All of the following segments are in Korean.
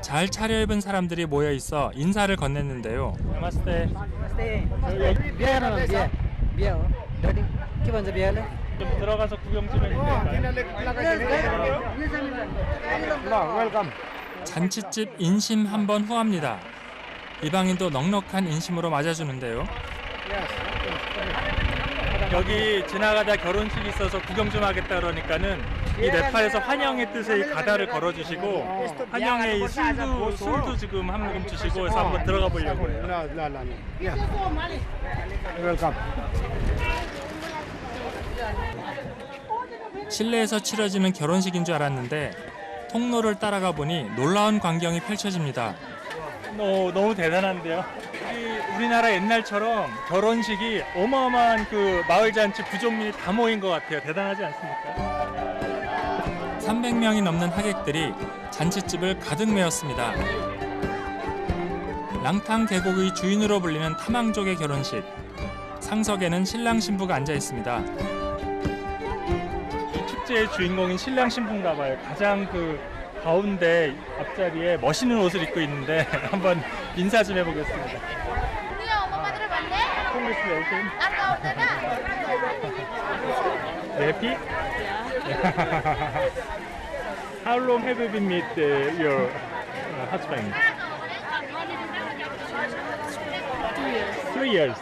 잘 차려입은 사람들이 모여 있어 인사를 건넸는데요. नमस्ते. 좀 들어가서 구경 좀 해주세요. 잔칫집 인심 한번 후합니다. 이방인도 넉넉한 인심으로 맞아주는데요. 여기 지나가다 결혼식이 있어서 구경 좀 하겠다 그러니까는 이 네팔에서 환영의 뜻의 이 가다를 걸어주시고 환영의 이 술도 지금 한 모금 주시고 해서 한번 들어가 보려고 해요. 실내에서 치러지는 결혼식인 줄 알았는데 통로를 따라가 보니 놀라운 광경이 펼쳐집니다. 너무 대단한데요. 우리나라 옛날처럼 결혼식이 어마어마한 그 마을 잔치 부족민이 다 모인 것 같아요. 대단하지 않습니까? 300명이 넘는 하객들이 잔칫집을 가득 메웠습니다. 랑탕 계곡의 주인으로 불리는 타망족의 결혼식. 상석에는 신랑 신부가 앉아 있습니다. 이 축제의 주인공인 신랑 신부인가 봐요. 가장 그 가운데 앞자리에 멋있는 옷을 입고 있는데 한번 인사 좀 해보겠습니다. Congratulations. Happy? How long have you been with your husband? 2 years.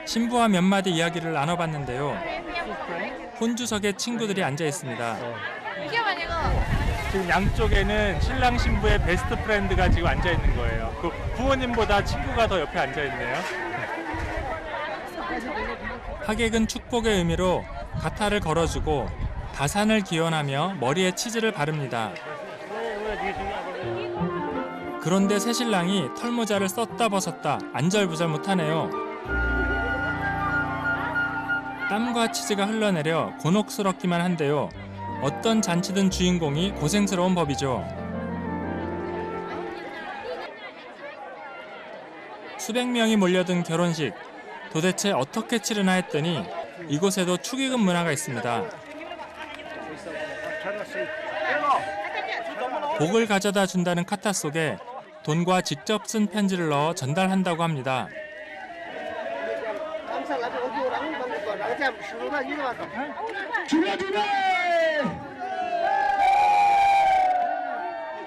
신부와 몇 마디 이야기를 나눠봤는데요. 혼주석에 친구들이 앉아 있습니다. 지금 양쪽에는 신랑 신부의 베스트 프렌드가 지금 앉아 있는 거예요. 그 부모님보다 친구가 더 옆에 앉아 있네요. 하객은 축복의 의미로 가타를 걸어주고 다산을 기원하며 머리에 치즈를 바릅니다. 그런데 새신랑이 털모자를 썼다 벗었다 안절부절 못하네요. 땀과 치즈가 흘러내려 곤혹스럽기만 한데요. 어떤 잔치든 주인공이 고생스러운 법이죠. 수백 명이 몰려든 결혼식. 도대체 어떻게 치르나 했더니 이곳에도 축의금 문화가 있습니다. 복을 가져다 준다는 카타 속에 돈과 직접 쓴 편지를 넣어 전달한다고 합니다.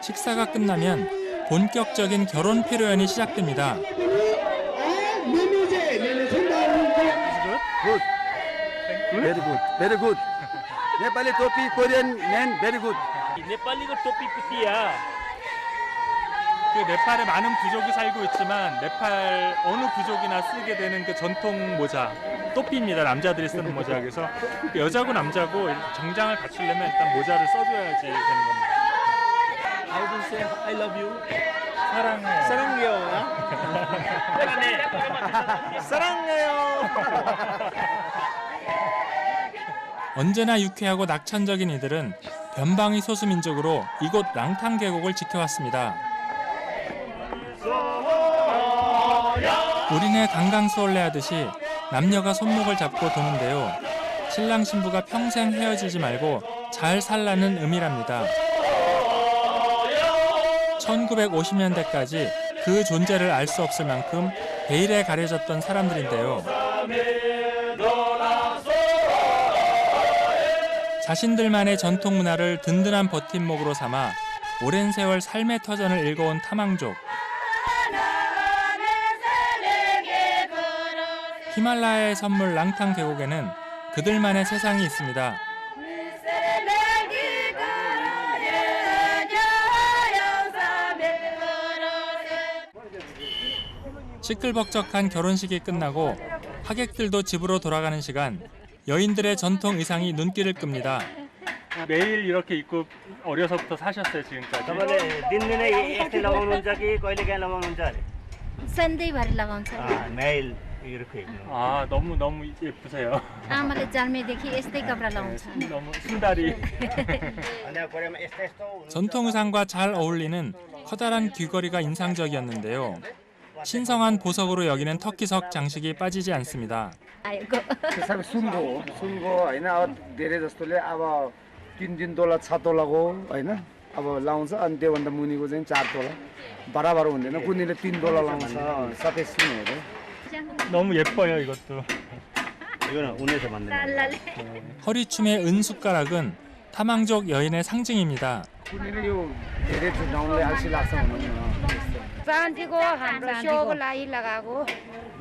식사가 끝나면 본격적인 결혼 피로연이 시작됩니다. Very good, very good. Nepali topi, Korean man, very good. 네팔리가 토피 푸티야. 그 네팔에 많은 부족이 살고 있지만 네팔 어느 부족이나 쓰게 되는 그 전통 모자 또피입니다. 남자들이 쓰는 모자. 그래서 여자고 남자고 정장을 갖추려면 일단 모자를 써줘야지 되는 겁니다. How to say I love you? 사랑해. 사랑해요. 사랑해요. 언제나 유쾌하고 낙천적인 이들은 변방의 소수민족으로 이곳 랑탕 계곡을 지켜왔습니다. 우리네 강강수월래 하듯이 남녀가 손목을 잡고 도는데요. 신랑 신부가 평생 헤어지지 말고 잘 살라는 의미랍니다. 1950년대까지 그 존재를 알 수 없을 만큼 베일에 가려졌던 사람들인데요. 자신들만의 전통 문화를 든든한 버팀목으로 삼아 오랜 세월 삶의 터전을 읽어온 타망족. 히말라야의 선물 랑탕 계곡에는 그들만의 세상이 있습니다. 시끌벅적한 결혼식이 끝나고 하객들도 집으로 돌아가는 시간, 여인들의 전통 의상이 눈길을 끕니다. 매일 이렇게 입고 어려서부터 사셨어요 지금까지? तपाईँले दिनदिनै यस्तै लगाउनुहुन्छ कि कहिलेकाहीँ लगाउनुहुन्छ अरे सधैँभरि लगाउँछ मेल 이렇게 아 너무 예쁘세요. आमाले जन्मेदेखि यस्तै कपडा लाउँछ 너무 순다리. अनि कोरियामा यस्तो यस्तो 전통 의상과 잘 어울리는 커다란 귀걸이가 인상적이었는데요. 신성한 보석으로 여기는 터키석 장식이 빠지지 않습니다. आएको त्यसरी सुनको होइन अब धेरै जस्तोले अब 3 तोला 6 तोलाको होइन अब लाउँछ अनि त्योभन्दा मुनिको चाहिँ 4 तोला बराबर हुँदैन कुनैले 3 तोला लाउँछ सबै सुन हुँदैन 너무 예뻐요 이것도. 이거는 운에서 만든 거예요. 허리춤의 은숟가락은 타망족 여인의 상징입니다. कुनैले यो धेरै झुटाउनले अल्छी लाग्छ भन्नु चाँदीको हाम्रो सोको लागि लगाएको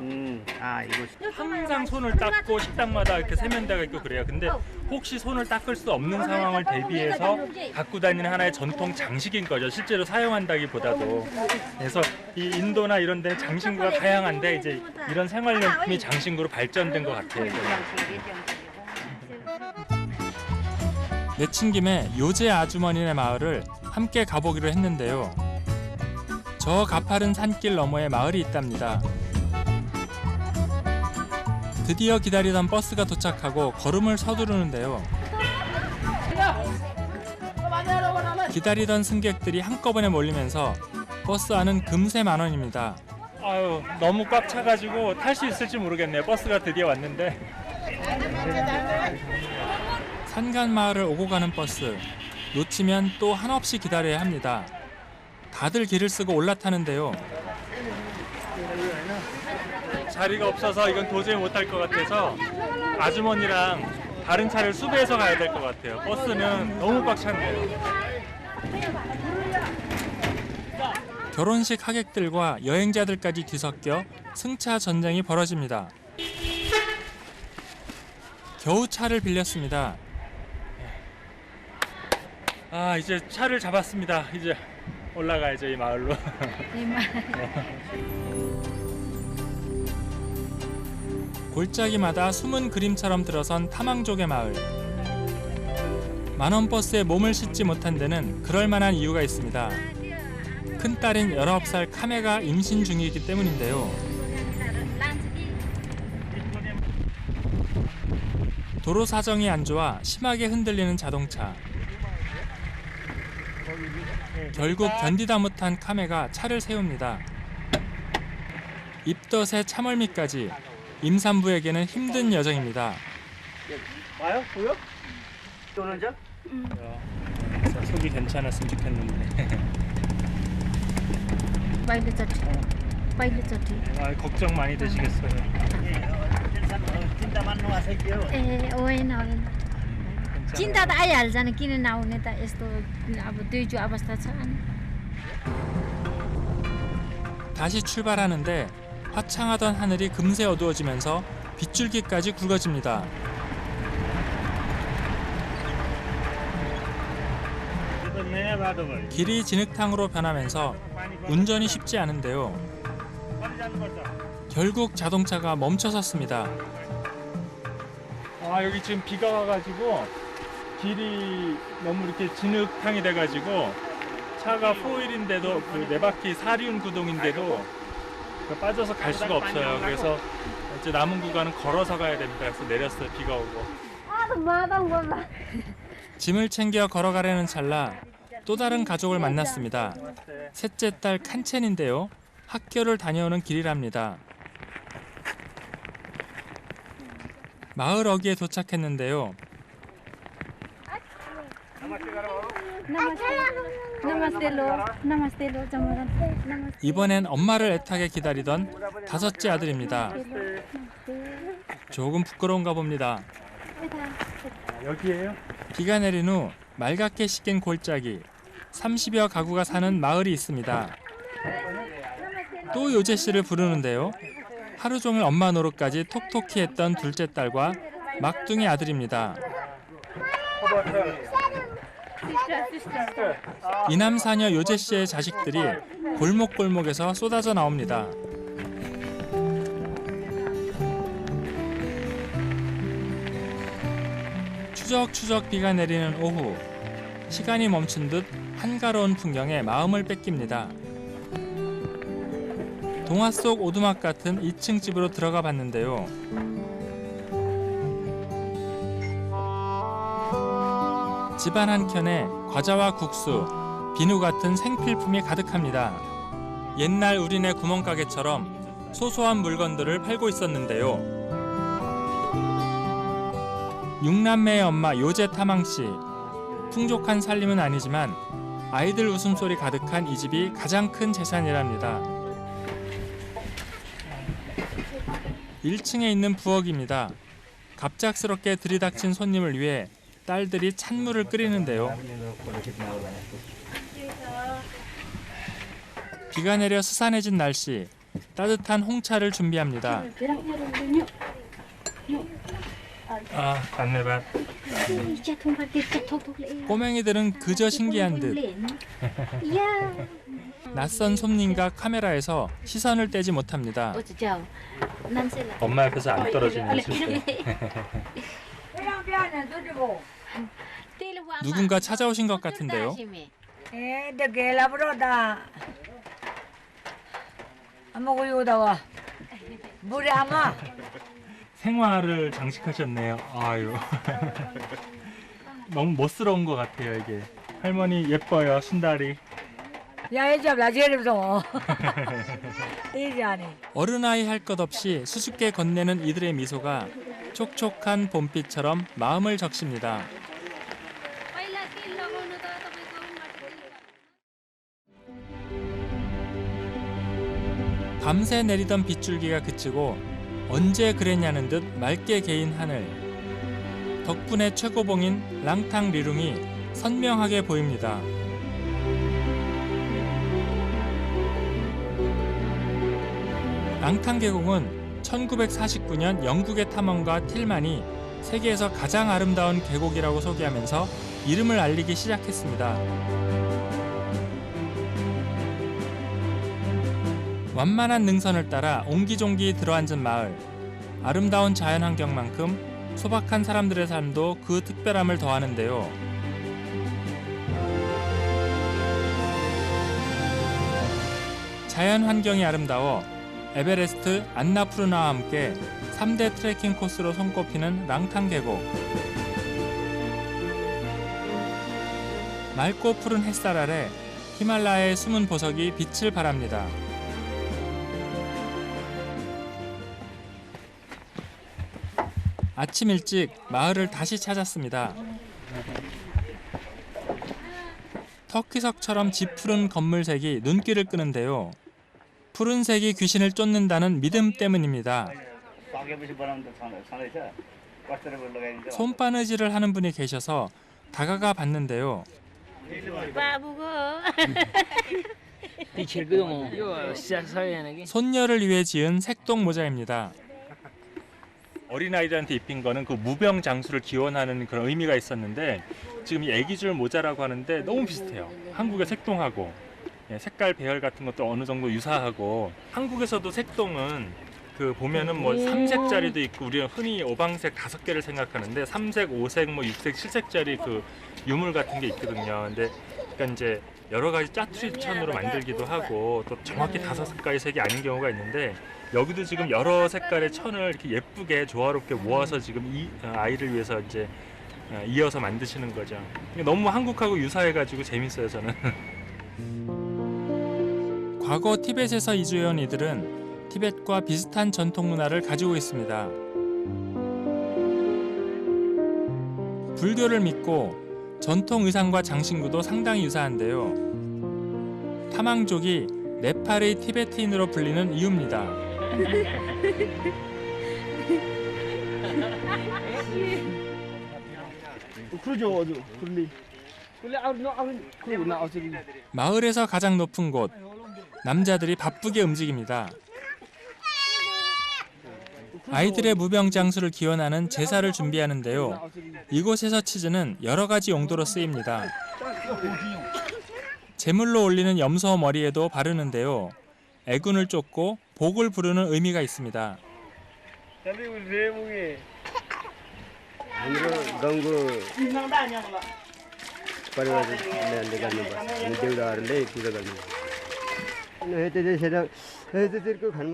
이거 항상 손을 닦고 식당마다 이렇게 세면대가 있고 그래요. 근데 혹시 손을 닦을 수 없는 상황을 대비해서 갖고 다니는 하나의 전통 장식인 거죠. 실제로 사용한다기보다도. 그래서 이 인도나 이런 데 장신구가 다양한데 이제 이런 생활용품이 장신구로 발전된 것 같아요. 이거는. 내친 김에 요제 아주머니네 마을을 함께 가보기로 했는데요. 저 가파른 산길 너머에 마을이 있답니다. 드디어 기다리던 버스가 도착하고 걸음을 서두르는데요. 기다리던 승객들이 한꺼번에 몰리면서 버스 안은 금세 만원입니다. 아유 너무 꽉 차가지고 탈 수 있을지 모르겠네요. 버스가 드디어 왔는데. 산간 마을을 오고 가는 버스. 놓치면 또 한없이 기다려야 합니다. 다들 길을 쓰고 올라타는데요. 자리가 없어서 이건 도저히 못할 것 같아서 아주머니랑 다른 차를 수배해서 가야 될 것 같아요. 버스는 너무 꽉 찼네요. 결혼식 하객들과 여행자들까지 뒤섞여 승차 전쟁이 벌어집니다. 겨우 차를 빌렸습니다. 아 이제 차를 잡았습니다. 이제 올라가야죠 이 마을로. 골짜기마다 숨은 그림처럼 들어선 타망족의 마을. 만원 버스에 몸을 싣지 못한 데는 그럴 만한 이유가 있습니다. 큰딸인 19살 카메가 임신 중이기 때문인데요. 도로 사정이 안 좋아 심하게 흔들리는 자동차. 결국 견디다 못한 카메가 차를 세웁니다. 입덧에 차멀미까지 임산부에게는 힘든 여정입니다. 와요? 보여? 또는 자? 속이 괜찮았으면 좋겠는데. पहिलोचोटि 아, 걱정 많이 되시겠어요. चिन्ता मान्नु भएको छ ए होइन होइन चिन्ता त आइहाल्छ नि किन नआउने त यस्तो अब दुईजो अवस्था छ अनि 다시 출발하는데 화창하던 하늘이 금세 어두워지면서 빗줄기까지 굵어집니다. नयाँ बाटो भयो 길이 진흙탕으로 변하면서 운전이 쉽지 않은데요. 결국 자동차가 멈춰섰습니다. 아 여기 지금 비가 와가지고 길이 너무 이렇게 진흙탕이 돼가지고 차가 4휠인데도 그 4바퀴 사륜 구동인데도 빠져서 갈 수가 없어요. 그래서 이제 남은 구간은 걸어서 가야 됩니다. 그래서 내렸어요. 비가 오고. 짐을 챙겨 걸어가려는 찰나 또 다른 가족을 만났습니다. 셋째 딸 칸첸인데요. 학교를 다녀오는 길이랍니다. 마을 어귀에 도착했는데요. 이번엔 엄마를 애타게 기다리던 다섯째 아들입니다. 조금 부끄러운가 봅니다. 여기에요? 비가 내린 후 맑게 씻긴 골짜기, 30여 가구가 사는 마을이 있습니다. 또 요제 씨를 부르는데요. 하루 종일 엄마 노릇까지 톡톡히 했던 둘째 딸과 막둥이 아들입니다. 이남사녀 요제 씨의 자식들이 골목골목에서 쏟아져 나옵니다. 추적추적 비가 내리는 오후, 시간이 멈춘 듯 한가로운 풍경에 마음을 뺏깁니다. 동화 속 오두막 같은 2층 집으로 들어가 봤는데요. 집안 한켠에 과자와 국수, 비누 같은 생필품이 가득합니다. 옛날 우리네 구멍가게처럼 소소한 물건들을 팔고 있었는데요. 6남매의 엄마 요제 타망 씨. 풍족한 살림은 아니지만 아이들 웃음소리 가득한 이 집이 가장 큰 재산이랍니다. 1층에 있는 부엌입니다. 갑작스럽게 들이닥친 손님을 위해 딸들이 찬물을 끓이는데요. 비가 내려 스산해진 날씨, 따뜻한 홍차를 준비합니다. 아, 안내밭. 꼬맹이들은 그저 신기한 듯 낯선 손님과 카메라에서 시선을 떼지 못합니다. 엄마 옆에서 안 떨어지는 실수. 누군가 찾아오신 것 같은데요. 생화를 장식하셨네요. 아유. 너무 멋스러운 것 같아요, 이게. 할머니 예뻐요, 순다리. 어른아이 할 것 없이 수줍게 건네는 이들의 미소가 촉촉한 봄빛처럼 마음을 적십니다. 밤새 내리던 빗줄기가 그치고 언제 그랬냐는 듯 맑게 개인 하늘. 덕분에 최고봉인 랑탕 리룽이 선명하게 보입니다. 랑탕 계곡은 1949년 영국의 탐험가 틸만이 세계에서 가장 아름다운 계곡이라고 소개하면서 이름을 알리기 시작했습니다. 완만한 능선을 따라 옹기종기 들어앉은 마을. 아름다운 자연환경만큼 소박한 사람들의 삶도 그 특별함을 더하는데요. 자연환경이 아름다워 에베레스트, 안나푸르나와 함께 3대 트레킹 코스로 손꼽히는 랑탕 계곡. 맑고 푸른 햇살 아래 히말라야의 숨은 보석이 빛을 발합니다. 아침 일찍 마을을 다시 찾았습니다. 터키석처럼 짙푸른 건물색이 눈길을 끄는데요. 푸른색이 귀신을 쫓는다는 믿음 때문입니다. 손바느질을 하는 분이 계셔서 다가가 봤는데요. 손녀를 위해 지은 색동 모자입니다. 어린아이들한테 입힌 거는 그 무병장수를 기원하는 그런 의미가 있었는데 지금 이 애기줄 모자라고 하는데 너무 비슷해요. 한국의 색동하고 색깔 배열 같은 것도 어느 정도 유사하고 한국에서도 색동은 그 보면은 뭐 3색짜리도 있고 우리가 흔히 오방색 5개를 생각하는데 3색, 5색, 뭐 6색, 7색짜리 그 유물 같은 게 있거든요. 근데 그러니까 이제 여러 가지 짜투리 천으로 만들기도 하고 또 정확히 5색깔의 색이 아닌 경우가 있는데 여기도 지금 여러 색깔의 천을 이렇게 예쁘게 조화롭게 모아서 지금 이 아이를 위해서 이제 이어서 만드시는 거죠. 너무 한국하고 유사해가지고 재밌어요, 저는. 과거 티벳에서 이주해온 이들은 티벳과 비슷한 전통 문화를 가지고 있습니다. 불교를 믿고 전통 의상과 장신구도 상당히 유사한데요. 타망족이 네팔의 티베트인으로 불리는 이유입니다. 마을에서 가장 높은 곳, 남자들이 바쁘게 움직입니다. 아이들의 무병장수를 기원하는 제사를 준비하는데요. 이곳에서 치즈는 여러 가지 용도로 쓰입니다. 제물로 올리는 염소 머리에도 바르는데요. 애군을 쫓고 복을 부르는 의미가 있습니다.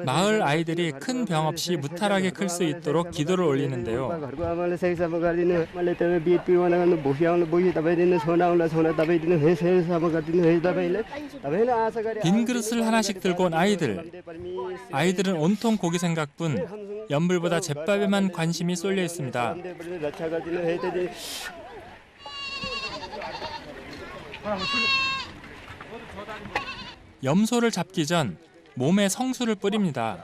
마을 아이들이 큰 병 없이 무탈하게 클 수 있도록 기도를 올리는데요. 빈 그릇을 하나씩 들고 온 아이들. 아이들은 온통 고기 생각뿐 연불보다 잿밥에만 관심이 쏠려 있습니다. 염소를 잡기 전 몸에 성수를 뿌립니다.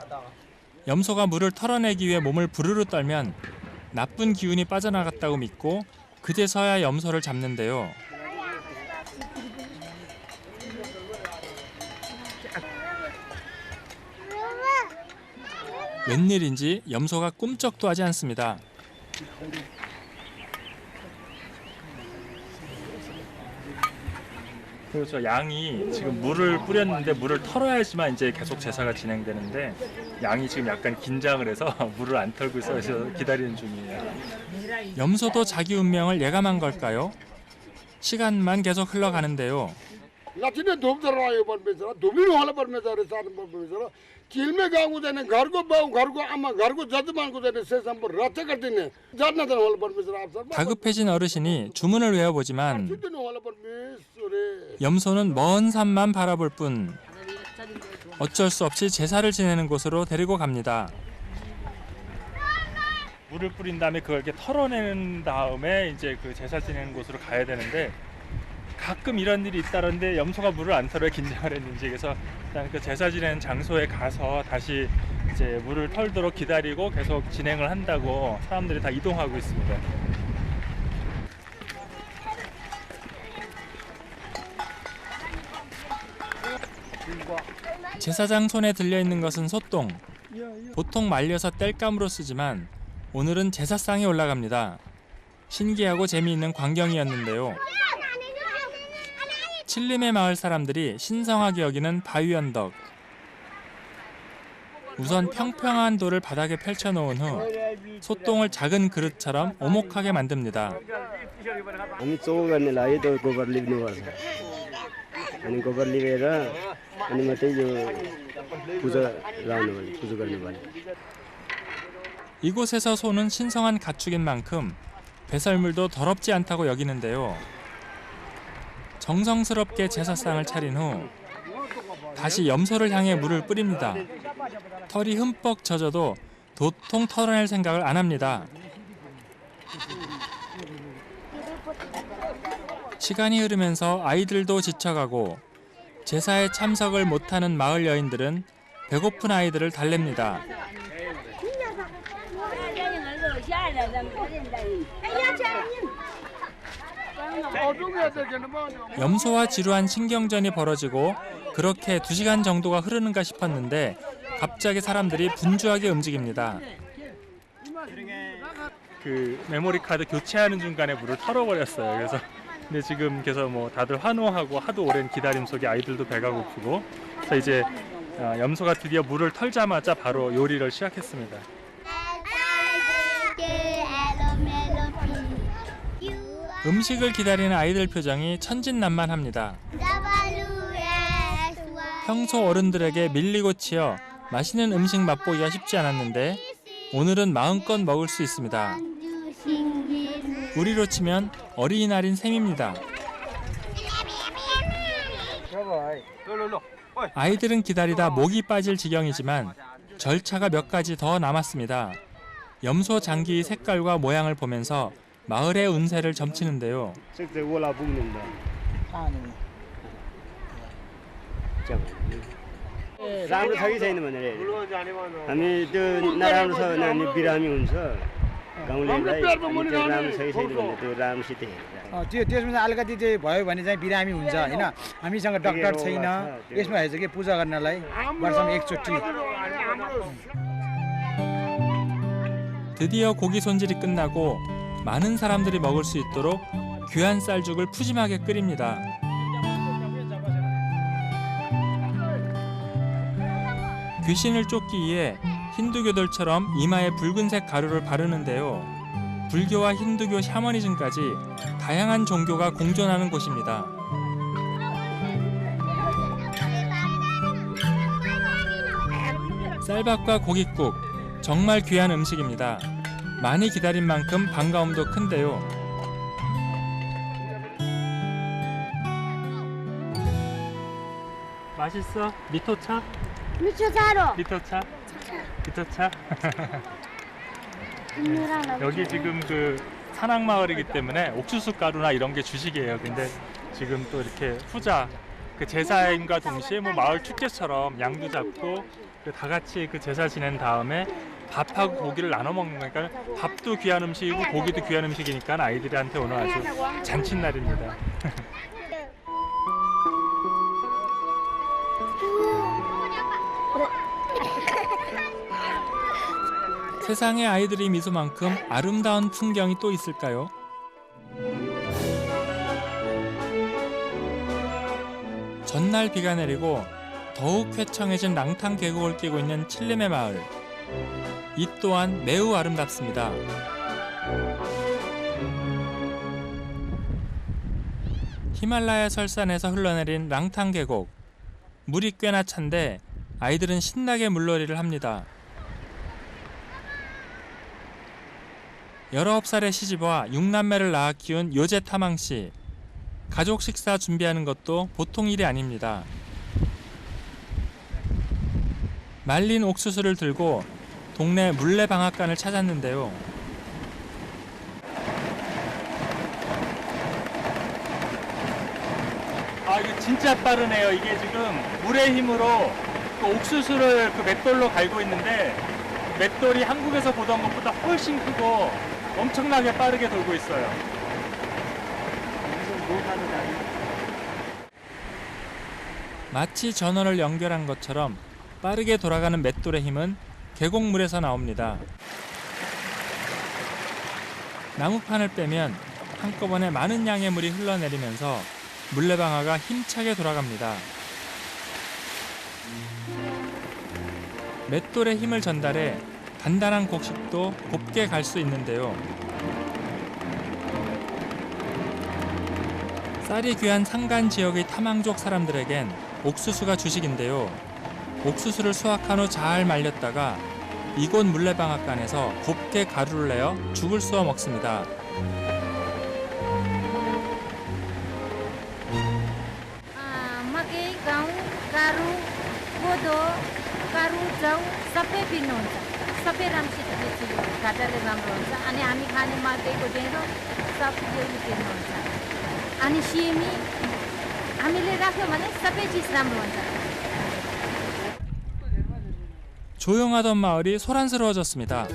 염소가 물을 털어내기 위해 몸을 부르르 떨면 나쁜 기운이 빠져나갔다고 믿고 그제서야 염소를 잡는데요. 웬일인지 염소가 꿈쩍도 하지 않습니다. 그렇죠. 양이 지금 물을 뿌렸는데 물을 털어야지만 이제 계속 제사가 진행되는데 양이 지금 약간 긴장을 해서 물을 안 털고 있어서 기다리는 중이에요. 염소도 자기 운명을 예감한 걸까요? 시간만 계속 흘러가는데요. लाचिने धूप जलायो परमेश्वर धूमिनु होला परमेश्वर साथ परमेश्वर किलमे गाउँको जाने घरको बाउ घरको आमा घरको जजमानको जाने से सम्पर रक्षा गर्दिने जान्न जान होला परमेश्वर आप 다급해진 어르신이 주문을 외워보지만 दिनु होला परमेश्वर 염소는 먼 산만 바라볼 뿐 어쩔 수 없이 제사를 지내는 곳으로 데리고 갑니다. 물을 뿌린 다음에 그걸 이렇게 털어내는 다음에 이제 그 제사 지내는 곳으로 가야 되는데 가끔 이런 일이 있다는데 염소가 물을 안 털어야 긴장을 했는지 그래서 일단 그 제사 지내는 장소에 가서 다시 이제 물을 털도록 기다리고 계속 진행을 한다고 사람들이 다 이동하고 있습니다. 제사장 손에 들려있는 것은 소똥. 보통 말려서 땔감으로 쓰지만 오늘은 제사상에 올라갑니다. 신기하고 재미있는 광경이었는데요. 칠림의 마을 사람들이 신성하게 여기는 바위 언덕. 우선 평평한 돌을 바닥에 펼쳐놓은 후 소똥을 작은 그릇처럼 오목하게 만듭니다. हामी चौँ गर्ने लागि त गोबर लिप्नुपर्छ अनि गोबर लिपेर अनि मात्रै यो पूजा गर्नु पर्ने 이곳에서 소는 신성한 가축인 만큼 배설물도 더럽지 않다고 여기는데요. 정성스럽게 제사상을 차린 후 다시 염소를 향해 물을 뿌립니다. 털이 흠뻑 젖어도 도통 털어낼 생각을 안 합니다. 시간이 흐르면서 아이들도 지쳐가고 제사에 참석을 못하는 마을 여인들은 배고픈 아이들을 달랩니다. 염소와 지루한 신경전이 벌어지고 그렇게 2시간 정도가 흐르는가 싶었는데 갑자기 사람들이 분주하게 움직입니다. 그 메모리 카드 교체하는 중간에 물을 털어버렸어요. 그래서 근데 지금 계속 뭐 다들 환호하고 하도 오랜 기다림 속에 아이들도 배가 고프고 그래서 이제 염소가 드디어 물을 털자마자 바로 요리를 시작했습니다. 음식을 기다리는 아이들 표정이 천진난만합니다. 평소 어른들에게 밀리고 치여 맛있는 음식 맛보기가 쉽지 않았는데 오늘은 마음껏 먹을 수 있습니다. 우리로 치면 어린이날인 셈입니다. 아이들은 기다리다 목이 빠질 지경이지만 절차가 몇 가지 더 남았습니다. 염소 장기 색깔과 모양을 보면서 마을의 운세를 점치는데요. राम्रो छ कि छैन भनेर हामी त्यो नराम्रो छ भने हामी बिरामी हुन्छ गाउँलेलाई राम्रो छ कि छैन भने त्यो राम्रोसित हेरेर त्यसमा चाहिँ अलिकति चाहिँ भयो भने चाहिँ बिरामी हुन्छ होइन हामीसँग डक्टर छैन यसमा हेर्छ कि पूजा गर्नलाई वर्षमा एकचोटि 드디어 고기 손질이 끝나고 많은 사람들이 먹을 수 있도록 귀한 쌀죽을 푸짐하게 끓입니다. 귀신을 쫓기 위해 힌두교들처럼 이마에 붉은색 가루를 바르는데요. 불교와 힌두교 샤머니즘까지 다양한 종교가 공존하는 곳입니다. 쌀밥과 고깃국, 정말 귀한 음식입니다. 많이 기다린 만큼 반가움도 큰데요. 맛있어? 미토차? 미초차로. 미토차? 미토차? 여기 지금 그 산악마을이기 때문에 옥수수 가루나 이런 게 주식이에요. 근데 지금 또 이렇게 후자 그 제사임과 동시에 뭐 마을 축제처럼 양도 잡고 다 같이 그 제사 지낸 다음에 밥하고 고기를 나눠 먹는 거니까 밥도 귀한 음식이고 고기도 귀한 음식이니까 아이들한테 오늘 아주 잔칫날입니다. 세상에 아이들이 미소만큼 아름다운 풍경이 또 있을까요? 전날 비가 내리고 더욱 쾌청해진 랑탕 계곡을 끼고 있는 칠림의 마을. 이 또한 매우 아름답습니다. 히말라야 설산에서 흘러내린 랑탕 계곡. 물이 꽤나 찬데 아이들은 신나게 물놀이를 합니다. 19살의 시집와 6남매를 낳아 키운 요제 타망 씨. 가족 식사 준비하는 것도 보통 일이 아닙니다. 말린 옥수수를 들고 동네 물레방앗간을 찾았는데요. 아, 이거 진짜 빠르네요. 이게 지금 물의 힘으로 그 옥수수를 그 맷돌로 갈고 있는데 맷돌이 한국에서 보던 것보다 훨씬 크고 엄청나게 빠르게 돌고 있어요. 마치 전원을 연결한 것처럼 빠르게 돌아가는 맷돌의 힘은 계곡물에서 나옵니다. 나무판을 빼면 한꺼번에 많은 양의 물이 흘러내리면서 물레방아가 힘차게 돌아갑니다. 맷돌의 힘을 전달해 단단한 곡식도 곱게 갈 수 있는데요. 쌀이 귀한 산간 지역의 타망족 사람들에겐 옥수수가 주식인데요. 옥수수를 수확한 후 잘 말렸다가 이곳 물레방앗간에서 곱게 가루를 내어 죽을 쑤어 먹습니다. मकै गहुँ गारु कोदो गारु जौ सबै पिर्नुहुन्छ सबै राम्रोसित बेच्छु घाटाले राम्रो हुन्छ अनि हामी खाने मकैको ढेँडो सबै पिर्नुहुन्छ अनि सिमी हामीले राख्यो भने सबै चिज राम्रो हुन्छ. 조용하던 마을이 소란스러워졌습니다.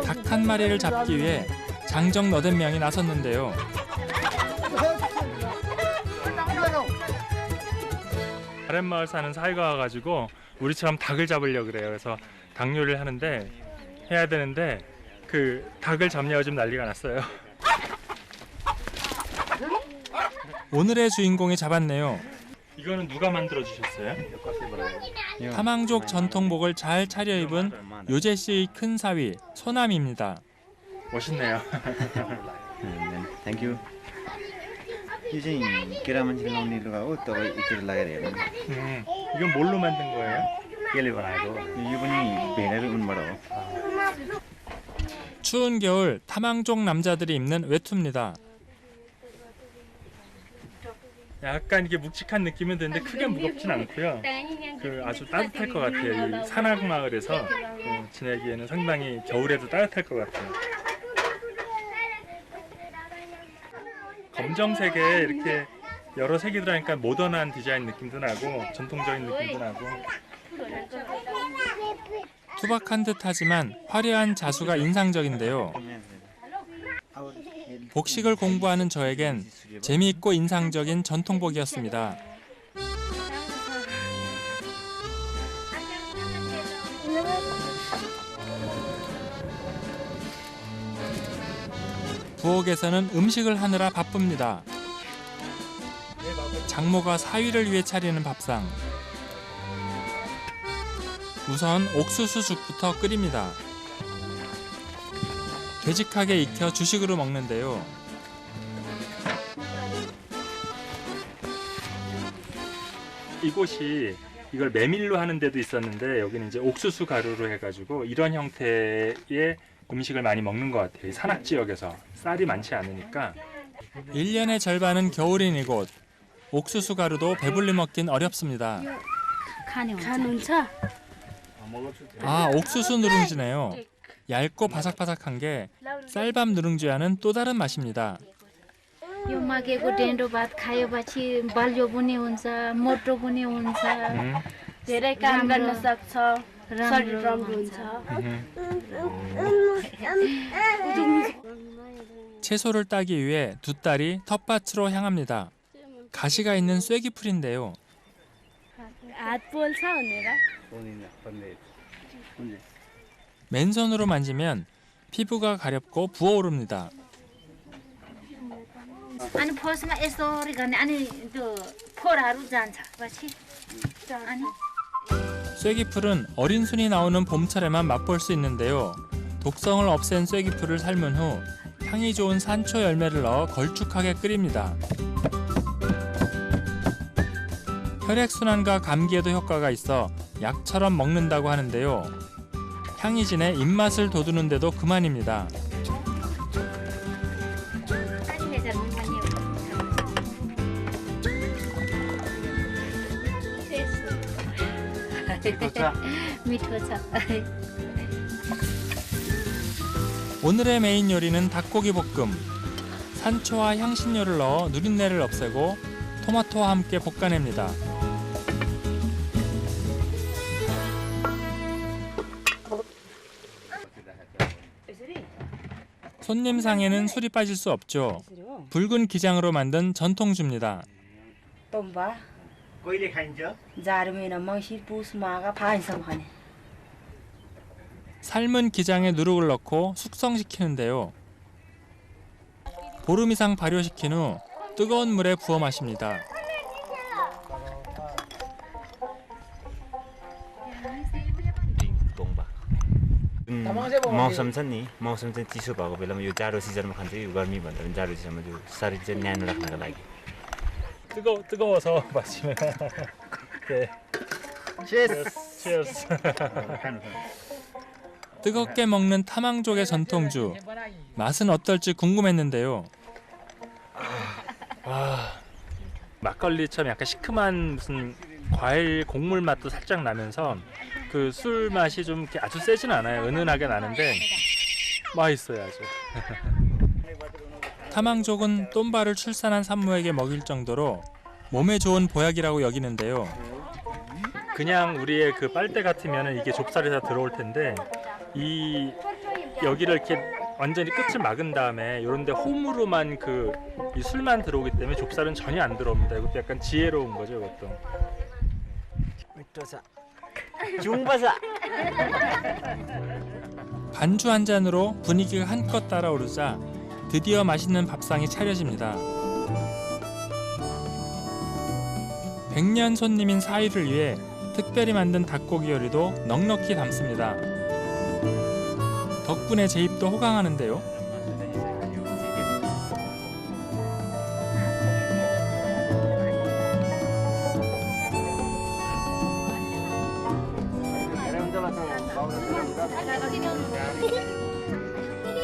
닭 한 마리를 잡기 위해 장정 8명이 나섰는데요. 다른 마을 사는 사이가 와가지고 우리처럼 닭을 잡으려고 그래요. 그래서 닭 요리를 하는데 해야 되는데 그 닭을 잡냐고 좀 난리가 났어요. 오늘의 주인공이 잡았네요. 이거는 누가 만들어 주셨어요? 타망족 전통복을 잘 차려입은 요제 씨의 큰 사위 소남입니다. 멋있네요. Thank you. यो चाहिँ केरा मान्छेले लाउने लुगा हो. तपाईँ एकचोटि लगाएर हेर्नु. 이건 뭘로 만든 거예요? केले बनाएको? यो पनि भेडाको ऊनबाट हो. 추운 겨울 타망족 남자들이 입는 외투입니다. 약간 이게 묵직한 느낌은 드는데 크게 무겁진 않고요. 그 아주 따뜻할 것 같아요. 이 산악 마을에서 지내기에는 상당히 겨울에도 따뜻할 것 같아요. 검정색에 이렇게 여러 색이 들어가니까 모던한 디자인 느낌도 나고 전통적인 느낌도 나고. 투박한 듯하지만 화려한 자수가 인상적인데요. 복식을 공부하는 저에겐 재미있고 인상적인 전통복이었습니다. 부엌에서는 음식을 하느라 바쁩니다. 장모가 사위를 위해 차리는 밥상. 우선 옥수수 죽부터 끓입니다. 되직하게 익혀 주식으로 먹는데요. 이곳이 이걸 메밀로 하는 데도 있었는데 여기는 이제 옥수수 가루로 해가지고 이런 형태의 음식을 많이 먹는 것 같아요. 산악 지역에서 쌀이 많지 않으니까. 1년의 절반은 겨울인 이곳. 옥수수 가루도 배불리 먹긴 어렵습니다. 아, 옥수수 누룽지네요. 얇고 바삭바삭한 게 쌀밥 누룽지와는 또 다른 맛입니다. यो माकेको डेन्डो भात खाएपछि बलियो पनि हुन्छ मोटो पनि हुन्छ धेरै काम गर्न सक्छ शरीर राम्रो हुन्छ 채소를 따기 위해 두 딸이 텃밭으로 향합니다. 가시가 있는 쐐기풀인데요. हात पोल्छ भनेर 맨손으로 만지면 피부가 가렵고 부어오릅니다. अनि फर्स्टमा यसरी गर्ने अनि त्यो फोराहरू जान्छ पछि अनि 쐐기풀은 어린 순이 나오는 봄철에만 맛볼 수 있는데요. 독성을 없앤 쐐기풀을 삶은 후 향이 좋은 산초 열매를 넣어 걸쭉하게 끓입니다. 혈액순환과 감기에도 효과가 있어 약처럼 먹는다고 하는데요. 향이 진해 입맛을 돋우는 데도 그만입니다. 미ठो छ 오늘의 메인 요리는 닭고기 볶음. 산초와 향신료를 넣어 누린내를 없애고 토마토와 함께 볶아냅니다. 손님상에는 술이 빠질 수 없죠. 붉은 기장으로 만든 전통주입니다. तोम्बा कहिले खाइन्छ जाडो महिना मङ्सिर पुस माघ फाइनसम्म खाने 삶은 기장에 누룩을 넣고 숙성시키는데요. 보름 이상 발효시킨 후 뜨거운 물에 부어 마십니다. मौसम छ नि मौसम चाहिँ चिसो भएको बेलामा यो जाडो सिजनमा खान्छ यो गर्मी भन्दा पनि जाडो सिजनमा त्यो शरीर चाहिँ न्यानो राख्नको लागि 뜨거워서 마시면 네. Cheers. 뜨겁게 먹는 타망족의 전통주. 맛은 어떨지 궁금했는데요. 막걸리처럼 약간 시큼한 무슨 과일 곡물 맛도 살짝 나면서 그 술 맛이 좀 이렇게 아주 세진 않아요. 은은하게 나는데 맛있어요 아주. 타망족은 똠바를 출산한 산모에게 먹일 정도로 몸에 좋은 보약이라고 여기는데요. 그냥 우리의 그 빨대 같으면 이게 좁쌀이 다 들어올 텐데 이 여기를 이렇게 완전히 끝을 막은 다음에 이런데 홈으로만 그 이 술만 들어오기 때문에 좁쌀은 전혀 안 들어옵니다. 이것도 약간 지혜로운 거죠, 이것도. 반주 한 잔으로 분위기가 한껏 따라오르자 드디어 맛있는 밥상이 차려집니다. 100년 손님인 사위를 위해 특별히 만든 닭고기 요리도 넉넉히 담습니다. 덕분에 제 입도 호강하는데요.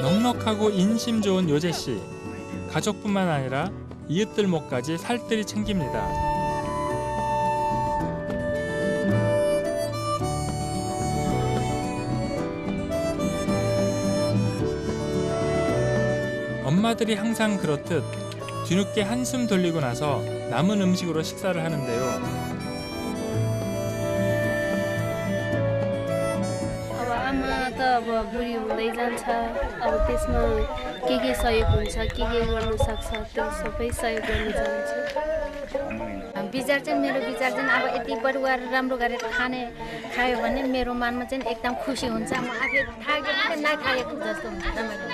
넉넉하고 인심 좋은 요재 씨. 가족뿐만 아니라 이웃들 목까지 살뜰히 챙깁니다. 엄마들이 항상 그렇듯 뒤늦게 한숨 돌리고 나서 남은 음식으로 식사를 하는데요. अब बुढी हुँदै जान्छ अब त्यसमा के सहयोग हुन्छ के गर्नु सक्छ त्यो सबै सहयोग गर्नु चाहन्छु विचार चाहिँ मेरो विचार चाहिँ अब यति परिवार राम्रो गरेर खायो भने मेरो मनमा चाहिँ एकदम खुसी हुन्छ म आफै थाकेको पनि नखाएको जस्तो हुन्छ रमाइलो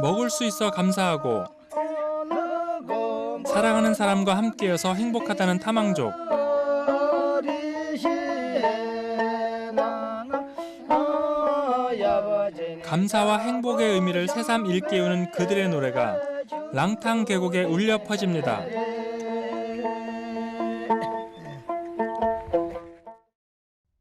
먹을 수 있어 감사하고 사랑하는 사람과 함께여서 행복하다는 타망족. 감사와 행복의 의미를 새삼 일깨우는 그들의 노래가 랑탕 계곡에 울려 퍼집니다.